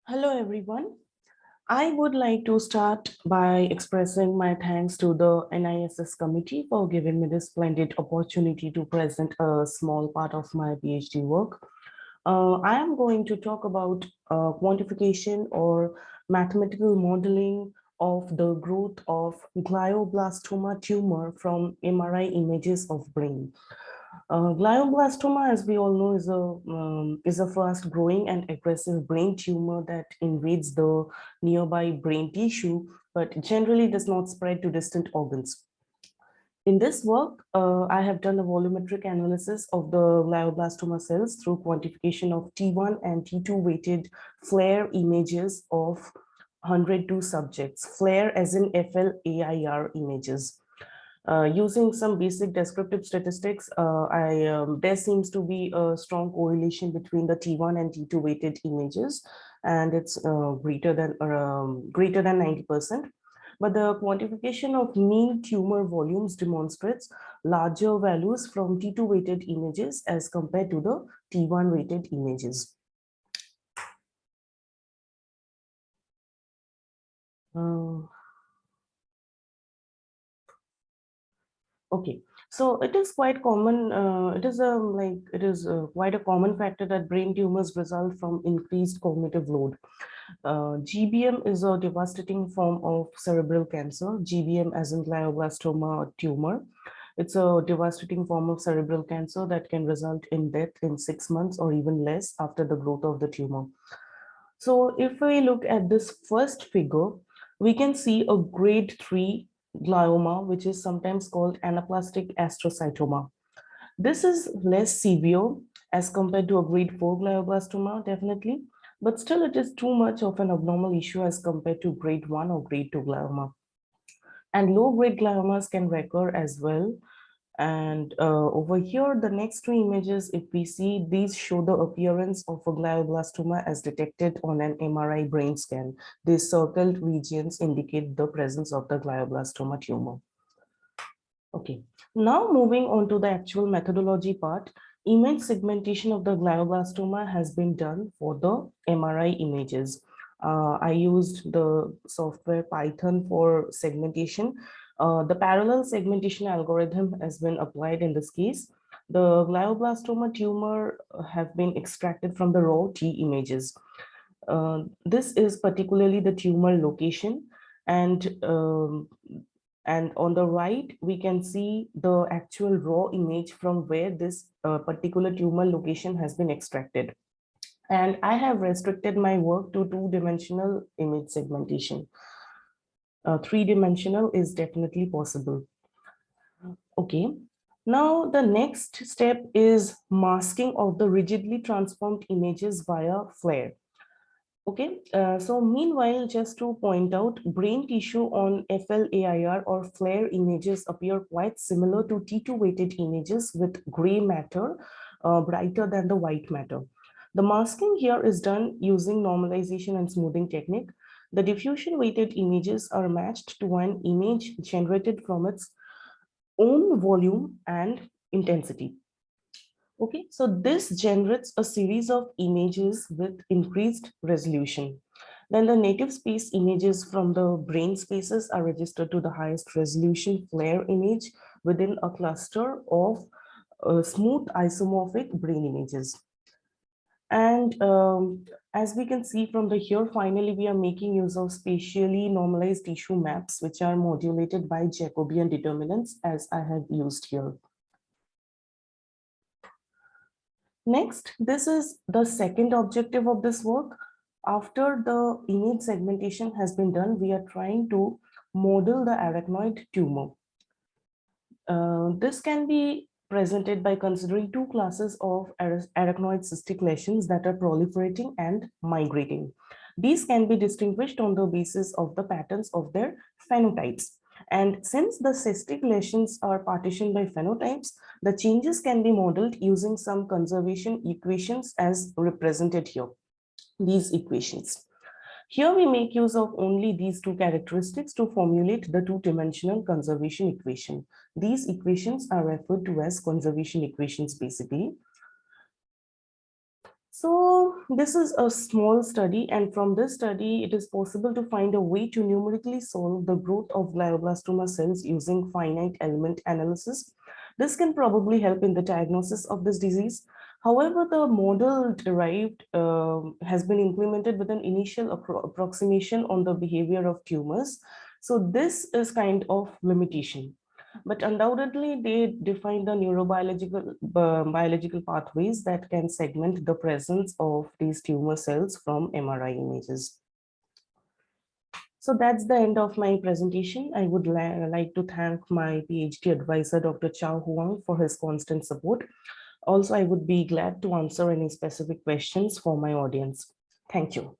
Hello, everyone. I would like to start by expressing my thanks to the NISS committee for giving me this splendid opportunity to present a small part of my PhD work. I am going to talk about quantification or mathematical modeling of the growth of glioblastoma tumor from MRI images of brain. Glioblastoma, as we all know, is a fast-growing and aggressive brain tumor that invades the nearby brain tissue, but generally does not spread to distant organs. In this work, I have done a volumetric analysis of the glioblastoma cells through quantification of T1 and T2 weighted FLAIR images of 102 subjects, FLAIR as in FLAIR images. Using some basic descriptive statistics, there seems to be a strong correlation between the T1 and T2 weighted images, and it's greater than 90%. But the quantification of mean tumor volumes demonstrates larger values from T2 weighted images as compared to the T1 weighted images. Okay, so it is quite common. It is quite a common factor that brain tumors result from increased cognitive load. GBM is a devastating form of cerebral cancer. GBM as in glioblastoma tumor. It's a devastating form of cerebral cancer that can result in death in 6 months or even less after the growth of the tumor. So if we look at this first figure, we can see a grade 3 glioma, which is sometimes called anaplastic astrocytoma. This is less severe as compared to a grade 4 glioblastoma, definitely, but still it is too much of an abnormal issue as compared to grade 1 or grade 2 glioma. And low-grade gliomas can recur as well. And over here, the next two images, if we see, these show the appearance of a glioblastoma as detected on an MRI brain scan. These circled regions indicate the presence of the glioblastoma tumor. Okay, now moving on to the actual methodology part, image segmentation of the glioblastoma has been done for the MRI images. I used the software Python for segmentation. The parallel segmentation algorithm has been applied in this case. The glioblastoma tumor have been extracted from the raw T images. This is particularly the tumor location, and on the right, we can see the actual raw image from where this particular tumor location has been extracted. And I have restricted my work to two-dimensional image segmentation. Three-dimensional is definitely possible. Okay. Now, the next step is masking of the rigidly transformed images via FLAIR. Okay, so meanwhile, just to point out, brain tissue on FLAIR or FLAIR images appear quite similar to T2 weighted images with gray matter brighter than the white matter. The masking here is done using normalization and smoothing technique. The diffusion weighted images are matched to an image generated from its own volume and intensity. Okay, so this generates a series of images with increased resolution. Then the native space images from the brain spaces are registered to the highest resolution FLAIR image within a cluster of smooth isomorphic brain images. And as we can see from the here, finally, we are making use of spatially normalized tissue maps, which are modulated by Jacobian determinants, as I have used here. Next, this is the second objective of this work. After the image segmentation has been done, we are trying to model the arachnoid tumor. This can be presented by considering two classes of arachnoid cystic lesions that are proliferating and migrating. These can be distinguished on the basis of the patterns of their phenotypes. And since the cystic lesions are partitioned by phenotypes, the changes can be modeled using some conservation equations as represented here, these equations. Here we make use of only these two characteristics to formulate the two-dimensional conservation equation. These equations are referred to as conservation equations basically. So this is a small study, and from this study, it is possible to find a way to numerically solve the growth of glioblastoma cells using finite element analysis. This can probably help in the diagnosis of this disease. However, the model derived has been implemented with an initial approximation on the behavior of tumors. So this is kind of limitation. But undoubtedly, they define the neurobiological biological pathways that can segment the presence of these tumor cells from MRI images. So that's the end of my presentation. I would like to thank my PhD advisor, Dr. Chao Huang, for his constant support. Also, I would be glad to answer any specific questions for my audience. Thank you.